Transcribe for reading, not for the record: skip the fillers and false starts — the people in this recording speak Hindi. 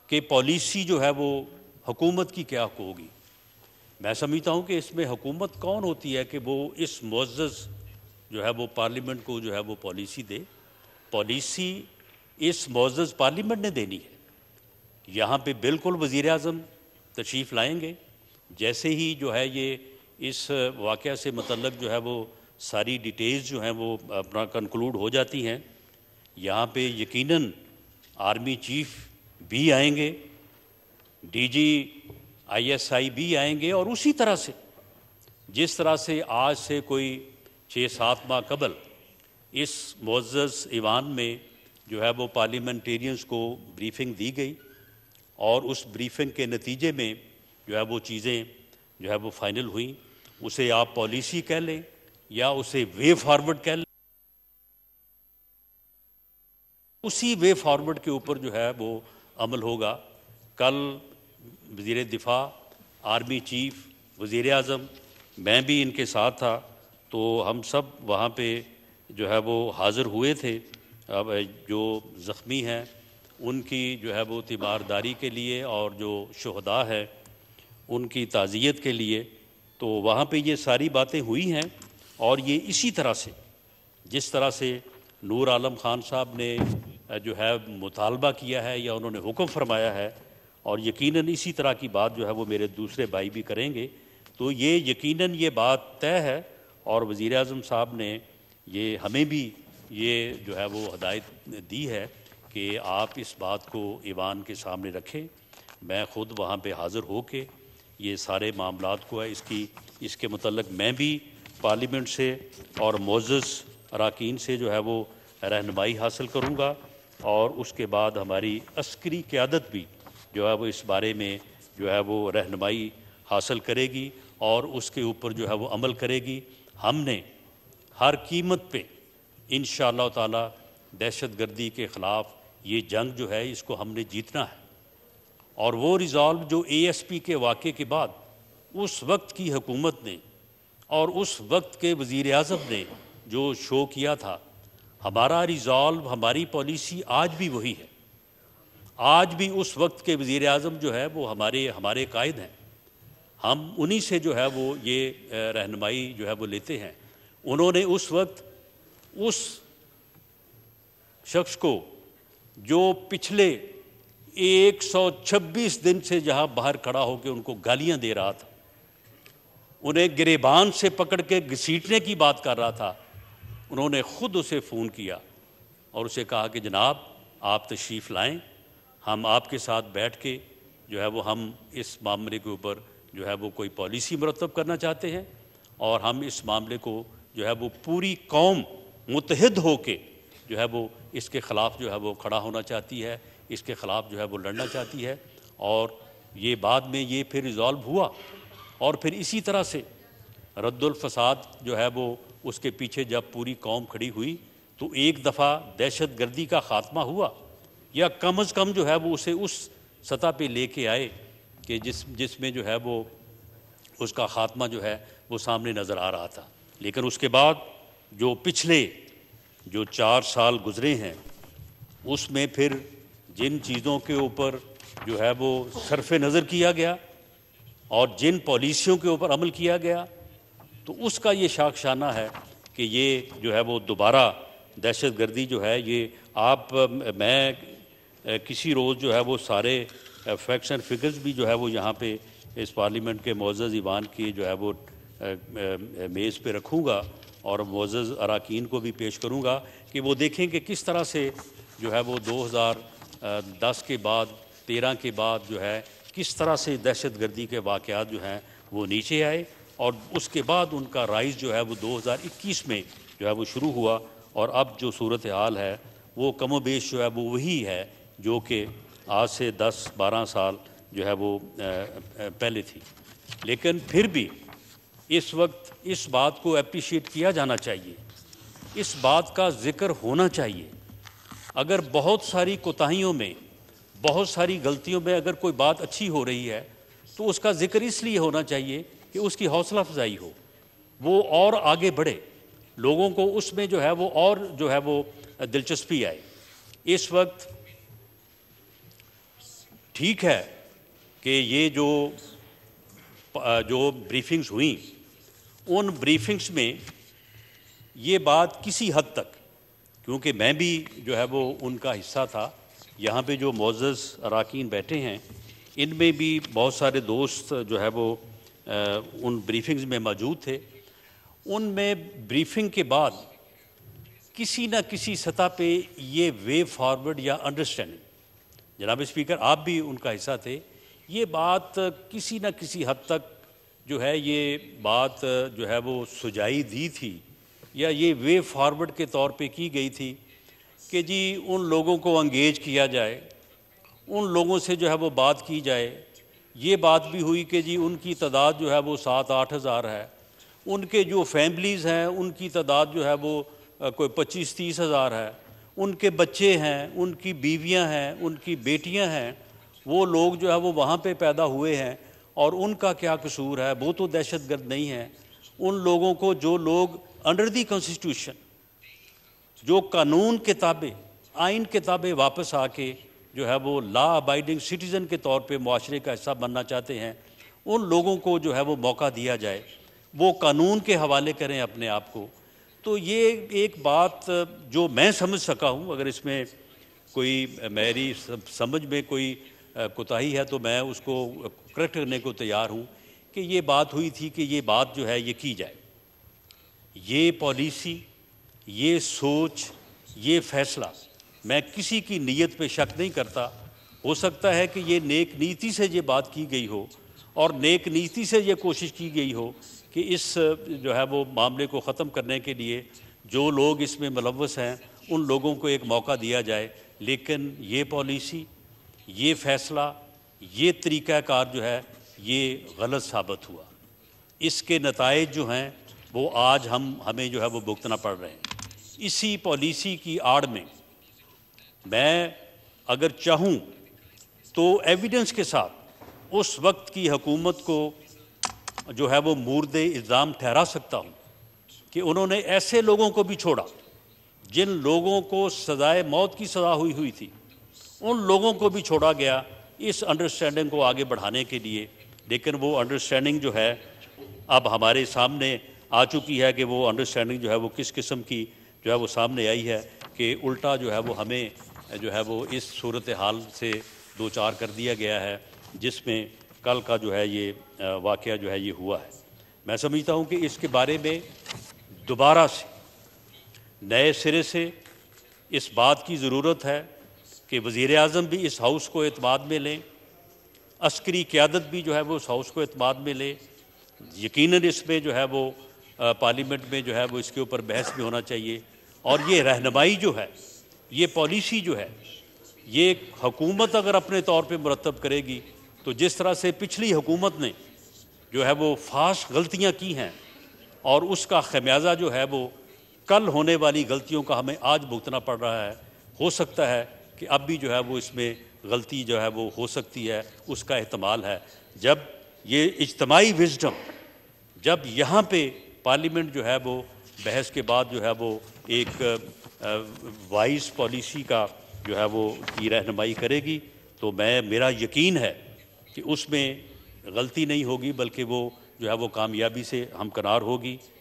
कि पॉलिसी जो है वो हुकूमत की क्या होगी। मैं समझता हूँ कि इसमें हुकूमत कौन होती है कि वो इस मुअज़्ज़ज़ जो है वो पार्लियामेंट को जो है वो पॉलिसी दे। पॉलिसी इस मुअज़्ज़ज़ पार्लियामेंट ने देनी है। यहाँ पे बिल्कुल वज़ीर आज़म तशरीफ़ लाएंगे, जैसे ही जो है ये इस वाक़या से मतलब जो है वो सारी डिटेल्स जो हैं वो अपना कंक्लूड हो जाती हैं, यहाँ पे यकीनन आर्मी चीफ़ भी आएंगे, डीजी आईएसआई भी आएंगे, और उसी तरह से जिस तरह से आज से कोई 6-7 माह कबल इस मुअज़्ज़ज़ ईवान में जो है वो पार्लियामेंटेरियंस को ब्रीफिंग दी गई, और उस ब्रीफिंग के नतीजे में जो है वो चीज़ें जो है वो फाइनल हुई। उसे आप पॉलिसी कह लें या उसे वे फॉरवर्ड कह लें, उसी वे फॉरवर्ड के ऊपर जो है वो अमल होगा। कल वज़ीर दिफा, आर्मी चीफ़, वज़ीर आज़म, मैं भी इनके साथ था, तो हम सब वहाँ पे जो है वो हाज़िर हुए थे। अब जो ज़ख्मी हैं उनकी जो है वो तीमारदारी के लिए और जो शुहदा है उनकी ताज़ियत के लिए, तो वहाँ पे ये सारी बातें हुई हैं। और ये इसी तरह से जिस तरह से नूर आलम ख़ान साहब ने जो है मुतालबा किया है या उन्होंने हुक्म फरमाया है, और यकीनन इसी तरह की बात जो है वो मेरे दूसरे भाई भी करेंगे, तो ये यकीनन ये बात तय है। और वज़ीर आज़म साहब ने ये हमें भी ये जो है वो हदायत दी है कि आप इस बात को ईवान के सामने रखें। मैं ख़ुद वहाँ पे हाज़िर हो के ये सारे मामलात को है इसके मतलब मैं भी पार्लियामेंट से और मुअज़्ज़ज़ अरकान से जो है वो रहनुमाई हासिल करूँगा, और उसके बाद हमारी अस्करी क़यादत भी जो है वो इस बारे में जो है वो रहनुमाई हासिल करेगी और उसके ऊपर जो है वो अमल करेगी। हमने हर कीमत पे इंशाअल्लाह ताला दहशतगर्दी के ख़िलाफ़ ये जंग जो है इसको हमने जीतना है। और वो रिज़ॉल्व जो ASP के वाक़े के बाद उस वक्त की हुकूमत ने और उस वक्त के वज़ीर आज़म ने जो शो किया था, हमारा रिज़ॉल्व, हमारी पॉलिसी आज भी वही है। आज भी उस वक्त के वज़ीर आज़म जो है वो हमारे कायद हैं। हम उन्हीं से जो है वो ये रहनुमाई जो है वो लेते हैं। उन्होंने उस वक्त उस शख्स को जो पिछले 126 दिन से जहाँ बाहर खड़ा होकर उनको गालियाँ दे रहा था, उन्हें गिरेबान से पकड़ के घसीटने की बात कर रहा था, उन्होंने ख़ुद उसे फ़ोन किया और उसे कहा कि जनाब आप तशरीफ़ लाएं, हम आपके साथ बैठ के जो है वो हम इस मामले के ऊपर जो है वो कोई पॉलिसी मुरतब करना चाहते हैं, और हम इस मामले को जो है वो पूरी कौम मुत्तहिद होके जो है वो इसके ख़िलाफ़ जो है वो खड़ा होना चाहती है, इसके ख़िलाफ़ जो है वो लड़ना चाहती है। और ये बाद में ये फिर रिज़ॉल्व हुआ, और फिर इसी तरह से रद्दुल फ़साद जो है वो उसके पीछे जब पूरी कौम खड़ी हुई तो एक दफ़ा दहशतगर्दी का ख़ात्मा हुआ, या कम अज़ कम जो है वो उसे उस सतह पे लेके आए कि जिसमें जो है वो उसका ख़ात्मा जो है वो सामने नज़र आ रहा था। लेकिन उसके बाद जो पिछले जो 4 साल गुज़रे हैं उसमें फिर जिन चीज़ों के ऊपर जो है वो सरफ़ नज़र किया गया और जिन पॉलिसियों के ऊपर अमल किया गया, तो उसका ये शाखशाना है कि ये जो है वो दोबारा दहशतगर्दी जो है ये मैं किसी रोज़ जो है वो सारे फैक्ट्स एंड फिगर्स भी जो है वो यहाँ पे इस पार्लियामेंट के मुअज़्ज़ज़ ईवान की जो है वो मेज़ पे रखूँगा और मुअज़्ज़ज़ अरकान को भी पेश करूँगा कि वो देखें कि किस तरह से जो है वो 2010 के बाद 13 के बाद जो है किस तरह से दहशतगर्दी के वाक़यात जो हैं वो नीचे आए, और उसके बाद उनका राइज़ जो है वो 2021 में जो है वो शुरू हुआ, और अब जो सूरत हाल है वो कमोबेश जो है वो वही है जो कि आज से 10-12 साल जो है वो पहले थी। लेकिन फिर भी इस वक्त इस बात को अप्रिशिएट किया जाना चाहिए, इस बात का ज़िक्र होना चाहिए। अगर बहुत सारी कोताहियों में, बहुत सारी गलतियों में अगर कोई बात अच्छी हो रही है तो उसका ज़िक्र इसलिए होना चाहिए कि उसकी हौसला अफजाई हो, वो और आगे बढ़े, लोगों को उसमें जो है वो और जो है वो दिलचस्पी आए। इस वक्त ठीक है कि ये जो ब्रीफिंग्स हुई, उन ब्रीफिंग्स में ये बात किसी हद तक, क्योंकि मैं भी जो है वो उनका हिस्सा था, यहाँ पे जो मोअज़्ज़ज़ अराकीन बैठे हैं इनमें भी बहुत सारे दोस्त जो है वो उन ब्रीफिंग्स में मौजूद थे। उनमें ब्रीफिंग के बाद किसी न किसी सतह पे ये वे फॉरवर्ड या अंडरस्टैंडिंग, जनाब स्पीकर आप भी उनका हिस्सा थे, ये बात किसी न किसी हद तक जो है ये बात जो है वो सुझाई दी थी या ये वे फॉरवर्ड के तौर पे की गई थी कि जी उन लोगों को एंगेज किया जाए, उन लोगों से जो है वो बात की जाए। ये बात भी हुई कि जी उनकी तादाद जो है वो 7-8 हज़ार है, उनके जो फैमिलीज़ हैं उनकी तादाद जो है वो कोई 25-30 हज़ार है, उनके बच्चे हैं, उनकी बीवियां हैं, उनकी बेटियां हैं, वो लोग जो है वो वहाँ पे पैदा हुए हैं और उनका क्या कसूर है, वो तो दहशतगर्द नहीं है। उन लोगों को, जो लोग अंडर दी कॉन्स्टिट्यूशन, जो कानून किताबें, आइन किताबें वापस आके जो है वो लॉ अबाइडिंग सिटीज़न के तौर पे मुआशरे का हिस्सा बनना चाहते हैं, उन लोगों को जो है वो मौका दिया जाए, वो कानून के हवाले करें अपने आप को। तो ये एक बात जो मैं समझ सका हूँ, अगर इसमें कोई मेरी समझ में कोई कोताही है तो मैं उसको करेक्ट करने को तैयार हूँ, कि ये बात हुई थी कि ये बात जो है ये की जाए। ये पॉलिसी, ये सोच, ये फैसला, मैं किसी की नीयत पे शक नहीं करता। हो सकता है कि ये नेक नीति से ये बात की गई हो और नेक नीति से ये कोशिश की गई हो कि इस जो है वो मामले को ख़त्म करने के लिए जो लोग इसमें मुलव्वस हैं उन लोगों को एक मौका दिया जाए। लेकिन ये पॉलिसी, ये फ़ैसला, ये तरीक़ाकार जो है ये गलत साबित हुआ। इसके नताइज जो हैं वो आज हमें जो है वो भुगतना पड़ रहे हैं। इसी पॉलिसी की आड़ में मैं अगर चाहूँ तो एविडेंस के साथ उस वक्त की हुकूमत को जो है वो मुर्दे इल्ज़ाम ठहरा सकता हूँ कि उन्होंने ऐसे लोगों को भी छोड़ा जिन लोगों को सज़ाए मौत की सज़ा हुई थी, उन लोगों को भी छोड़ा गया इस अंडरस्टैंडिंग को आगे बढ़ाने के लिए। लेकिन वो अंडरस्टैंडिंग जो है अब हमारे सामने आ चुकी है कि वो अंडरस्टैंडिंग जो है वो किस किस्म की जो है वो सामने आई है कि उल्टा जो है वो हमें जो है वो इस सूरत हाल से दो चार कर दिया गया है जिसमें कल का जो है ये वाक़या जो है ये हुआ है। मैं समझता हूँ कि इसके बारे में दोबारा से नए सिरे से इस बात की ज़रूरत है कि वज़ीर आज़म भी इस हाउस को एतमाद में लें, अस्करी क़यादत भी जो है वो इस हाउस को एतमाद में ले। यकीनन इसमें जो है वो पार्लियामेंट में जो है वो इसके ऊपर बहस भी होना चाहिए। और ये रहनुमाई जो है, ये पॉलिसी जो है, ये हुकूमत अगर अपने तौर पे मुरतब करेगी तो जिस तरह से पिछली हुकूमत ने जो है वो फाश गलतियां की हैं और उसका खमियाजा जो है वो कल होने वाली गलतियों का हमें आज भुगतना पड़ रहा है। हो सकता है कि अब भी जो है वो इसमें गलती जो है वो हो सकती है, उसका एहतमाल है। जब ये इज्तमाई विज़डम, जब यहाँ पे पार्लियामेंट जो है वो बहस के बाद जो है वो एक वाइज पॉलिसी का जो है वो की रहनुमाई करेगी तो मेरा यकीन है कि उसमें गलती नहीं होगी बल्कि वो जो है वो कामयाबी से हमकिनार होगी।